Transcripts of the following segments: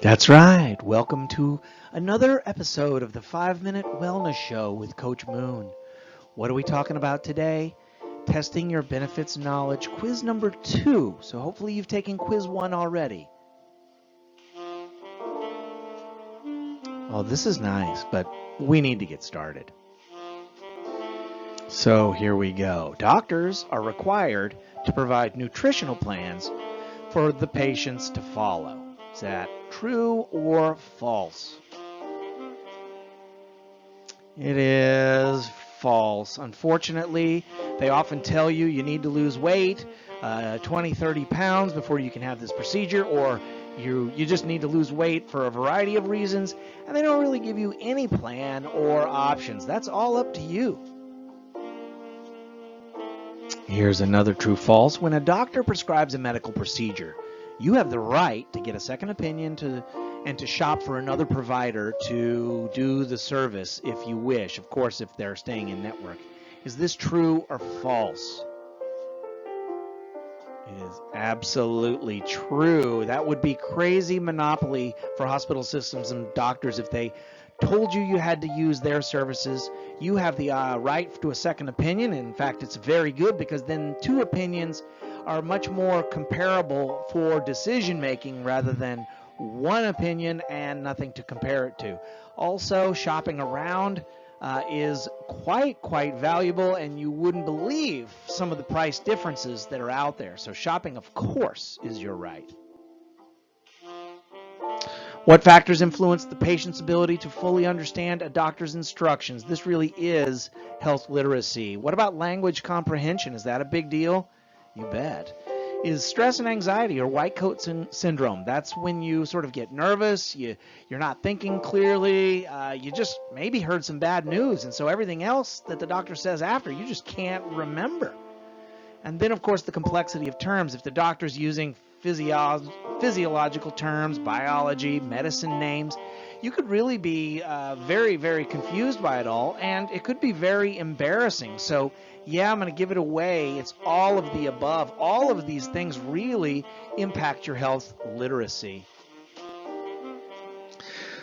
That's right. Welcome to another episode of the 5-Minute Wellness Show with Coach Moon. What are we talking about today? Testing your benefits knowledge, quiz number 2. So hopefully you've taken quiz 1 already. Oh, this is nice, but we need to get started. So here we go. Doctors are required to provide nutritional plans for the patients to follow. Is that true or false? It is false. Unfortunately, they often tell you you need to lose weight, 20, 30 pounds before you can have this procedure, or you just need to lose weight for a variety of reasons, and they don't really give you any plan or options. That's all up to you. Here's another true-false. When a doctor prescribes a medical procedure, you have the right to get a second opinion and to shop for another provider to do the service if you wish, of course, if they're staying in network. Is this true or false? It is absolutely true. That would be crazy monopoly for hospital systems and doctors if they told you had to use their services. You have the right to a second opinion. In fact, it's very good because then two opinions are much more comparable for decision making rather than one opinion and nothing to compare it to. Also, shopping around is quite valuable, and you wouldn't believe some of the price differences that are out there. So shopping, of course, is your right. What factors influence the patient's ability to fully understand a doctor's instructions? This really is health literacy. What about language comprehension? Is that a big deal? You bet. Is stress and anxiety or white coat syndrome? That's when you sort of get nervous, you're not thinking clearly, you just maybe heard some bad news, and so everything else that the doctor says after, you just can't remember. And then, of course, the complexity of terms. If the doctor's using physiological terms, biology, medicine names, you could really be very confused by it all, and it could be very embarrassing. So yeah, I'm going to give it away. It's all of the above. All of these things really impact your health literacy.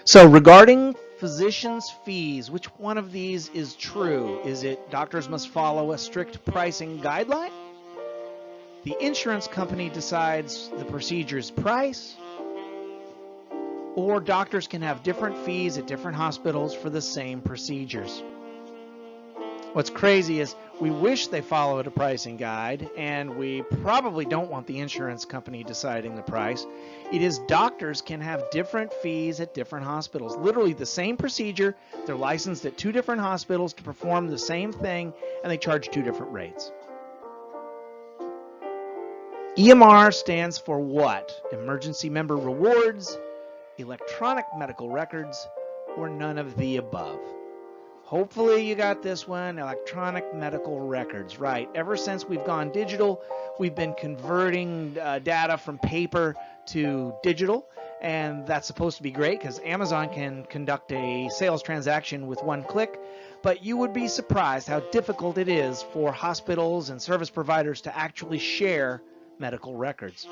So regarding physicians' fees, which one of these is true? Is it doctors must follow a strict pricing guideline? The insurance company decides the procedure's price, or doctors can have different fees at different hospitals for the same procedures. What's crazy is we wish they followed a pricing guide, and we probably don't want the insurance company deciding the price. It is doctors can have different fees at different hospitals. Literally the same procedure, they're licensed at 2 different hospitals to perform the same thing, and they charge 2 different rates. EMR stands for what? Emergency member rewards, electronic medical records, or none of the above? Hopefully you got this one, electronic medical records, right? Ever since we've gone digital, we've been converting data from paper to digital, and that's supposed to be great because Amazon can conduct a sales transaction with one click, but you would be surprised how difficult it is for hospitals and service providers to actually share medical records.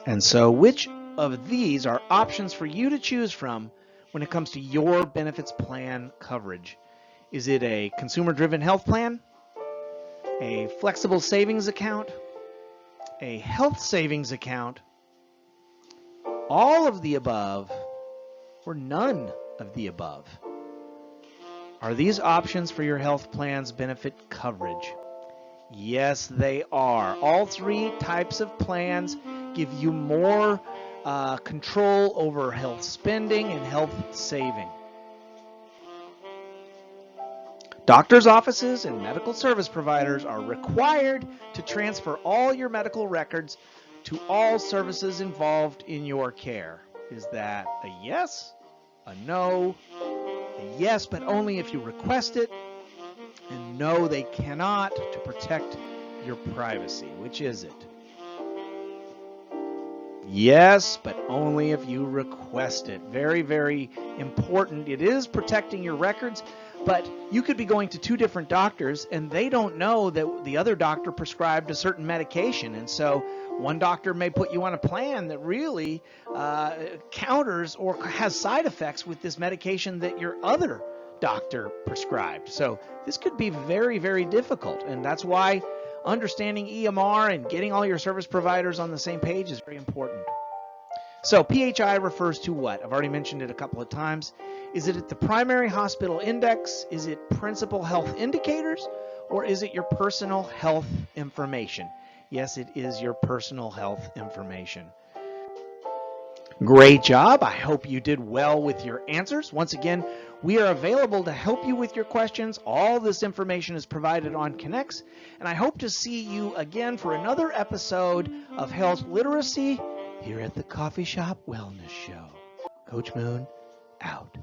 And so which of these are options for you to choose from when it comes to your benefits plan coverage? Is it a consumer-driven health plan, a flexible savings account, a health savings account, all of the above, or none of the above? Are these options for your health plan's benefit coverage? Yes, they are. All 3 types of plans give you more control over health spending and health saving. Doctors' offices and medical service providers are required to transfer all your medical records to all services involved in your care. Is that a yes, a no, a yes, but only if you request it, and no, they cannot, to protect your privacy? Which is it? Yes, but only if you request it. Very important. It is protecting your records, But you could be going to two different doctors and they don't know that the other doctor prescribed a certain medication. And so one doctor may put you on a plan that really counters or has side effects with this medication that your other doctor prescribed. So this could be very, very difficult. And that's why understanding EMR and getting all your service providers on the same page is very important. So PHI refers to what? I've already mentioned it a couple of times. Is it the primary hospital index? Is it principal health indicators? Or is it your personal health information? Yes, it is your personal health information. Great job. I hope you did well with your answers. Once again, we are available to help you with your questions. All this information is provided on Connects, and I hope to see you again for another episode of Health Literacy here at the Coffee Shop Wellness Show. Coach Moon, out.